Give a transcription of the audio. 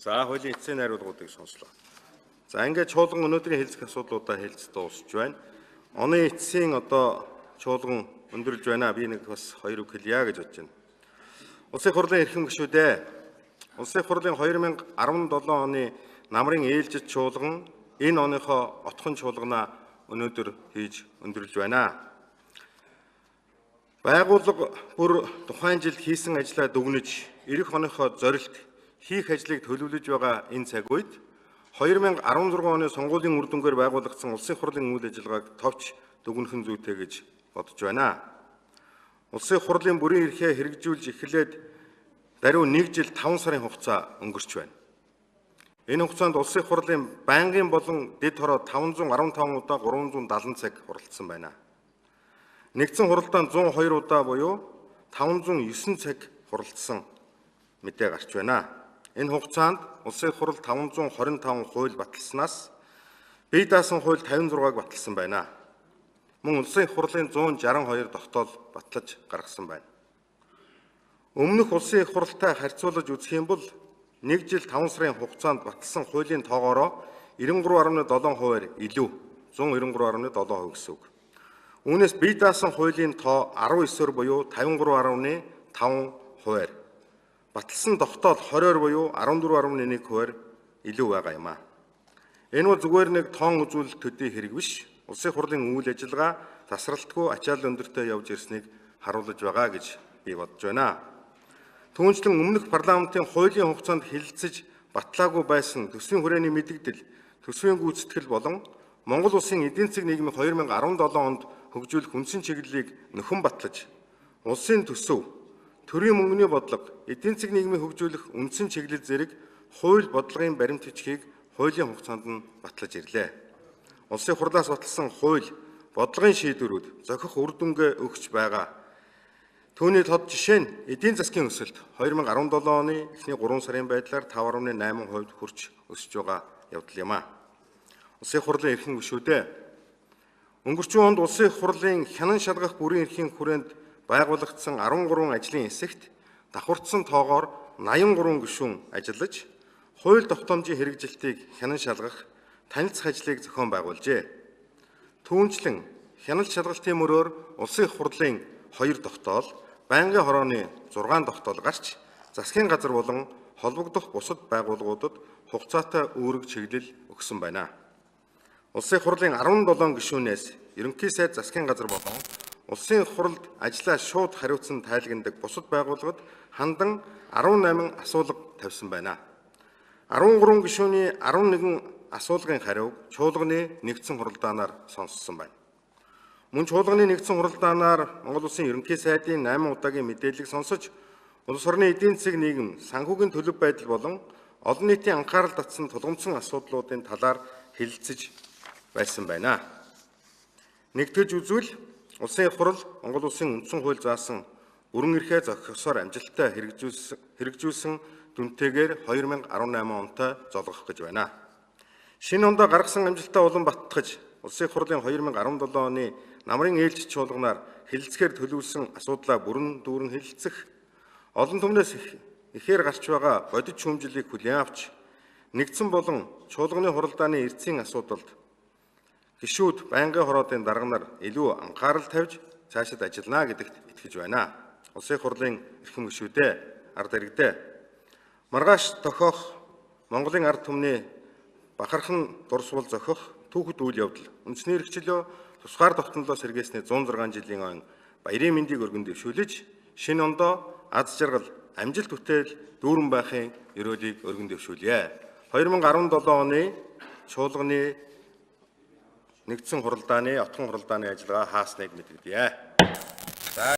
За хуулийн эцсийн найруулгуудыг сонслоо. За ингээд чуулган өнөөдрийн хэлцэх асуудлуудаа хэлж дуусч байна. Оны эцсийн чуулган өндөрлж байна. Би нэг бас хоёр үг хэлье гэж бодож байна. Улсын хурлын эрхэм гишүүдээ. Улсын хурлын 2017 оны намрын ээлжид чуулган энэ оныхоо отхон чуулганаа өнөөдөр хийж өндөрлж байна. Байгууллага бүр тухайн жилд хийсэн ажлаа дүгнэж, эх оныхоо зорилт хийх ажлыг төлөвлөж байгаа энэ цаг үед 2016 оны сонгуулийн үр дүнгээр байгуулагдсан улсын хурлын үйл ажиллагааг товч дүгнэх нь зүйтэй гэж бодож байна. Улсын хурлын бүрэн эрхээ хэрэгжүүлж эхлээд даруй 1 жил 5 сарын хугацаа өнгөрч байна. Энэ хугацаанд улсын хурлын байнгын болон дэд хороо 515 удаа 370 цаг хуралдсан байна. Нэгдсэн хуралдаанд 102 удаа буюу 509 цаг хуралдсан мэдээ гарч байна. Энэ хугацаанд улсын хурал 525 хууль баталснаас бие даасан хууль 56-г баталсан байна. Мөн улсын хурлын 162 тогтоол батлаж гаргасан байна. Өмнөх улсын их хуралтай харьцуулж үзэх юм бол 1 жил 5 сарын хугацаанд баталсан хуулийн тоогоороо 93.7% илүү 193.7% гэсэн үг. Үүнээс бие даасан хуулийн тоо 19-оор буюу 53.5%, баталсан тогтоол 20-оор буюу 14.1%-аар илүү байгаа юм а. Энэ бол зүгээр нэг тоон үзүүлэлт төдий хэрэг биш. Улсын хурлын үйл ажиллагаа тасралтгүй ачаал өндөртэй явж ирснийг харуулж байгаа гэж би бодож байна. Түүнчлэн өмнөх парламентын хуулийн хугацаанд хэлэлцэж батлаагүй байсан төсвийн хүрээний мэдэгдэл, төсвийн гүйцэтгэл болон Монгол улсын эдийн засаг нийгмийг 2017 онд хөгжүүлэх үндсэн чиглэлийг нөхөн батлаж, улсын төсөв, төрийн мөнгөний бодлого, эдийн засаг нийгмийг хөгжүүлэх үндсэн чиглэл зэрэг хууль бодлогын баримт бичгийг хуулийн хугацаанд нь батлаж ирлээ. Улсын хурлаас баталсан хууль, бодлогын шийдвэрүүд зохих үр дүнгээ өгч байгаа. Түүний тод жишээ нь эдийн засгийн өсөлт 2017 оны эхний 3 сарын байдлаар 5.8% хүрч өсөж байгаа явдал юм а. Улсын хурлын эрхэм гишүүдээ. Өнгөрчүүн онд улсын хурлын хянан шалгах бүрэн эрхийн хүрээнд байгуулагдсан 13 ажлын хэсэгт давхурдсан тоогоор 83 гишүүн ажиллаж, хууль тогтоомжийн хэрэгжилтийг хянан шалгах, танилцах ажлыг зохион байгуулжээ. Түүнчлэн хяналт шалгалтын мөрөөр улсын хурлын 2 тогтоол, байнгын хорооны 6 тогтоол гарч, засгийн газар болон холбогдох бусад байгууллагуудад хугацаатай үүрэг чиглэл өгсөн байна. Улсын хурлын 17 гишүүнээс ерөнхий сайд засгийн газар болон улсын хурлд ажлаа шууд хариуцсан тайлагнадаг бусад байгууллагад хандан 18 асуулга тавьсан байна. 13 гишүүний 11 асуулгын хариуг чуулганы нэгдсэн хуралдаанаар сонссон байна. Мөн чуулганы нэгдсэн хуралдаанаар Монгол улсын ерөнхий сайдын 8 удаагийн мэдээллийг сонсож, улс орны эдийн засаг нийгэм, санхүүгийн төлөв байдал болон олон нийтийн анхаарал татсан тулгымдсан асуудлуудын талаар хэлэлцэж байсан байна. Нэгтгэж үзвэл улсын хурал Монгол улсын үндсэн хууль заасан бүрэн эрхээ зохисоор амжилттай хэрэгжүүлсэн дүнтэйгээр 2018 онтой золгох гэж байна. Шинэ ондоо гаргасан амжилтаа улам баттгаж, улсын хурлын 2017 оны намрын ээлжид чуулганаар хэлэлцэхээр төлөвлөсөн асуудлаа бүрэн дүүрэн хэлэлцэх, олон түмнээс ихээр гарч байгаа бодит шүүмжлэлийг хүлээн авч, нэгдсэн болон чуулганы хуралдааны эрдэсийн асуудалд гишүүд байнгын хороодын дарга нар илүү анхаарал тавьж цаашид ажиллана гэдэгт итгэж байна. Улсын хурлын эрхэм гишүүдээ, ард иргэдээ. Маргааш тохиох Монголын ард түмний бахархан дурсвал зохих түүхэд үйл явдал үндэсний эрхчлөө тусгаар тогтнолоос сэргээсний 106 жилийн ойн баярын мэндийг өргөн дэвшүүлж, шинэ ондоо аз жаргал, амжилт бүтээл дүүрэн байхын ерөөлийг өргөн дэвшүүлье. 2017 оны чуулганы нэгдсэн хуралдааны, отхон хуралдааны ажиллагаа хаасныг мэдэгдэе.